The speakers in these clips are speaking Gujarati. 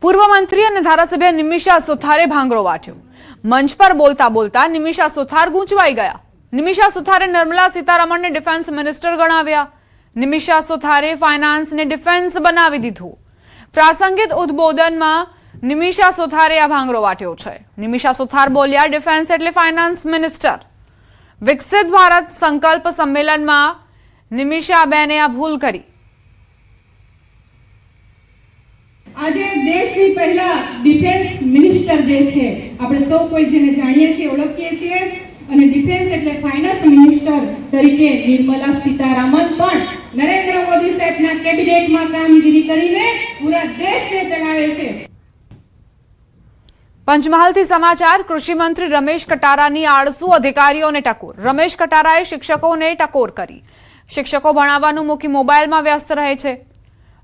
પૂર્વ મંત્રી અને ધારાસભ્ય નિમિષા સુથારે ભાંગરો વાટ્યો। મંચ પર બોલતા બોલતા નિમિષા સુથાર ગૂંચવાઈ ગયા। નિમિષા સુથારે निर्मला सीतारमणને ડિફેન્સ મિનિસ્ટર ગણાવ્યા। નિમિષા સુથારે ફાઇનાન્સને ડિફેન્સ બનાવી દીધું। પ્રાસંગિક ઉદ્બોધનમાં નિમિષા સુથારે આ ભાંગરો વાટ્યો છે। નિમિષા સુથાર બોલ્યા, ડિફેન્સ એટલે ફાઇનાન્સ મિનિસ્ટર। વિકસિત ભારત સંકલ્પ સંમેલનમાં નિમિષાબેને આ ભૂલ કરી। આજે દેશની પહેલા ડિફેન્સ મિનિસ્ટર જે છે આપણે સૌ કોઈ જેને જાણીએ છીએ ઓળખીએ છીએ અને ડિફેન્સ એટલે ફાઇનાન્સ મિનિસ્ટર તરીકે નિર્મલા सीतारमण પણ નરેન્દ્ર મોદી સાહેબના કેબિનેટમાં કામગીરી કરીને પૂરા દેશને ચલાવે છે। પંચમહાલથી સમાચાર। કૃષિ મંત્રી રમેશ કટારાની આળસુ અધિકારીઓને ટકોર। રમેશ કટારાએ શિક્ષકોને ટકોર કરી। શિક્ષકો ભણાવવાનું મૂકી મોબાઈલમાં વ્યસ્ત રહે છે।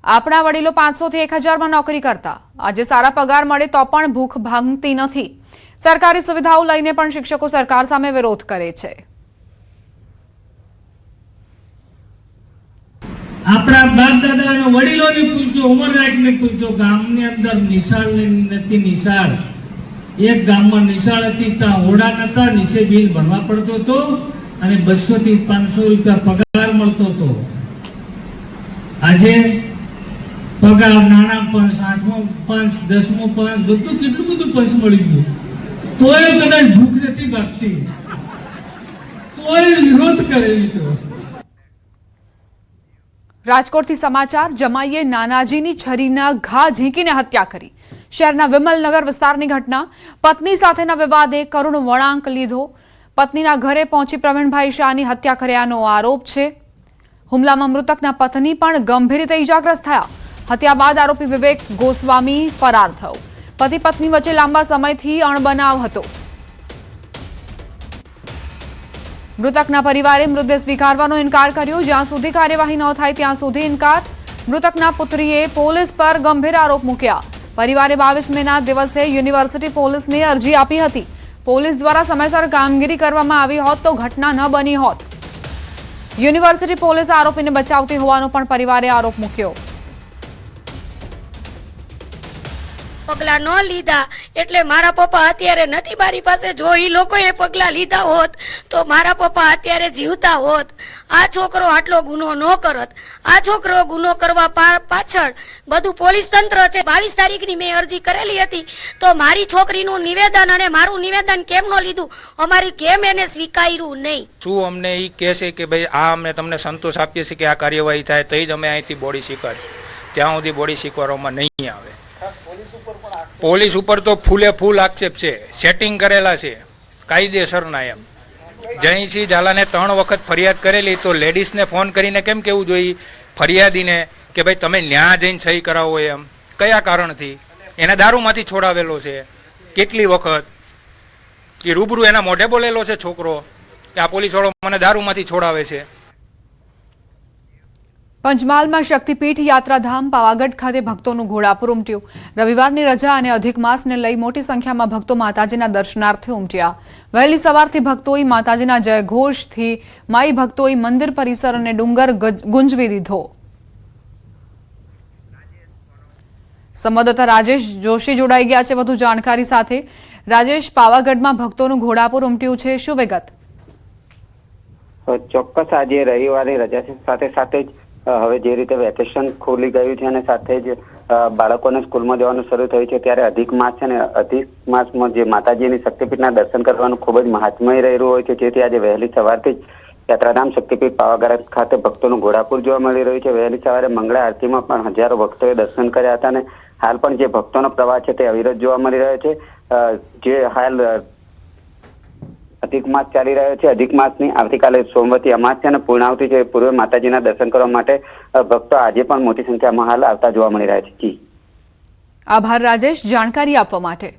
આપણા વડીલો 500 થી 1000 માં નોકરી કરતા। આજે સારા પગાર મળે તો પણ ભૂખ ભાંગતી નથી। સરકારી સુવિધાઓ લઈને પણ શિક્ષકો સરકાર સામે વિરોધ કરે છે। આપણા બાપ દાદાના વડીલોને પૂછો, ઉંમરલાયકને પૂછો, ગામની અંદર નિશાળની નથી નિશાળ। એક ગામમાં નિશાળ હતી, ત્યાં ઓરડા નતા, નીચે બિલ ભરવા પડતો હતો અને 200 થી 500 રૂપિયા પગાર મળતો હતો। આજે પગાર નાના પંચ, 8મો પંચ, 10મો પંચ, બધું કેટલું બધું પંચ મળી ગયું, તોય કદાચ ભૂખ નથી ભાગતી, તોય વિરોધ કરે મિત્રો। રાજકોટથી સમાચાર। જમાઈએ નાનાજીની છરીના ઘા ઝીંકીને હત્યા કરી। શહેરના વિમલનગર વિસ્તારની ઘટના। પત્ની સાથેના વિવાદે કરુણ વળાંક લીધો। પત્નીના ઘરે પહોંચી પ્રવીણભાઈ શાહની હત્યા કર્યાનો આરોપ છે। હુમલામાં મૃતકના પત્ની પણ ગંભીર રીતે ઇજાગ્રસ્ત થયા। હત્યા બાદ આરોપી વિવેક ગોસ્વામી ફરાર થયો। પતિ પત્ની વચ્ચે લાંબા સમયથી અણબનાવ હતો। મૃતકના પરિવારે મૃતદેહ સ્વીકારવાનો ઇનકાર કર્યો। જ્યાં સુધી કાર્યવાહી ન થાય ત્યાં સુધી ઇનકાર। મૃતકના પુત્રીએ પોલીસ પર ગંભીર આરોપ મૂક્યા। પરિવારે 22 મેના દિવસે યુનિવર્સિટી પોલીસને અરજી આપી હતી। પોલીસ દ્વારા સમયસર કામગીરી કરવામાં આવી હોત તો ઘટના ન બની હોત। યુનિવર્સિટી પોલીસ આરોપીને બચાવતી હોવાનો પણ પરિવારે આરોપ મૂક્યો। પગલા ન લીધા એટલે મારા પપ્પા અત્યારે નથી મારી પાસે। જો એ લોકોએ પગલા લીધા હોત તો મારા પપ્પા અત્યારે જીવતા હોત। આ છોકરો આટલો ગુનો ન કરત। આ છોકરો ગુનો કરવા પાછળ બધું પોલીસ તંત્ર છે। 22 તારીખની મેં અરજી કરેલી હતી તો મારી છોકરીનું નિવેદન અને મારું નિવેદન કેમ ન લીધું, અમારી કેમ એને સ્વીકાર્યું નહીં। શું અમને એ કહેશે કે ભાઈ આ અમે તમને સંતોષ આપીએ છીએ કે આ કાર્યવાહી થાય તો જ અમે અહીંથી બોડી સ્વીકારશું, ત્યાં સુધી બોડી સ્વીકારવામાં નહીં આવે। પોલીસ ઉપર તો ફૂલે ફૂલ આક્ષેપ છે। સેટિંગ કરેલા છે કાયદેસરના। એમ જયસિંહ ઝાલાને 3 વખત ફરિયાદ કરેલી તો લેડીઝને ફોન કરીને કેમ કહેવું જોઈએ ફરિયાદીને કે ભાઈ તમે ન્યા જઈને સહી કરાવો? એમ કયા કારણથી? એને દારૂમાંથી છોડાવેલો છે કેટલી વખત? એ રૂબરૂ એના મોઢે બોલેલો છે છોકરો કે આ પોલીસવાળો મને દારૂમાંથી છોડાવે છે। પંચમહાલમાં શક્તિપીઠ યાત્રાધામ પાવાગઢ ખાતે ભક્તોનું ઘોડાપુર ઉમટ્યું। રવિવારની રજા અને અધિક માસને લઈ મોટી સંખ્યામાં ભક્તો માતાજીના દર્શનાર્થે ઉમટ્યા। વહેલી સવારથી ભક્તોએ માતાજીના જયઘોષથી માઈ ભક્તોએ મંદિર પરિસર અને ડુંગર ગુંજવી દીધો। સંવાદદાતા રાજેશ જોશી જોડાઈ ગયા છે વધુ જાણકારી સાથે। રાજેશ, પાવાગઢમાં ભક્તોનું ઘોડાપુર ઉમટ્યું છે, શું વિગત? ચોક્કસ આજે રવિવારની રજા સાથે સાથે જ હવે જે રીતે વેકેશન ખુલી ગયું છે અને સાથે જ બાળકોને સ્કૂલમાં જવાનું શરૂ થયું છે ત્યારે અધિક માસ છે ને અધિક માસમાં જે માતાજીની શક્તિપીઠના દર્શન કરવાનું ખૂબ જ મહાત્મય રહેલું હોય છે। જેથી આજે વહેલી સવારથી જ યાત્રાધામ શક્તિપીઠ પાવાગઢ ખાતે ભક્તોનું ઘોડાપુર જોવા મળી રહ્યું છે। વહેલી સવારે મંગળા આરતીમાં પણ હજારો ભક્તોએ દર્શન કર્યા હતા અને હાલ પણ જે ભક્તોનો પ્રવાહ છે તે અવિરત જોવા મળી રહ્યો છે। જે હાલ અધિક માસ ચાલી રહ્યો છે। અધિક માસની આવતીકાલે સોમવતી અમાસ્યા અને પૂર્ણાવતી છે પૂર્વે માતાજીના દર્શન કરવા માટે ભક્તો આજે પણ મોટી સંખ્યામાં હાલ આવતા જોવા મળી રહ્યા છે। જી આભાર રાજેશ, જાણકારી આપવા માટે।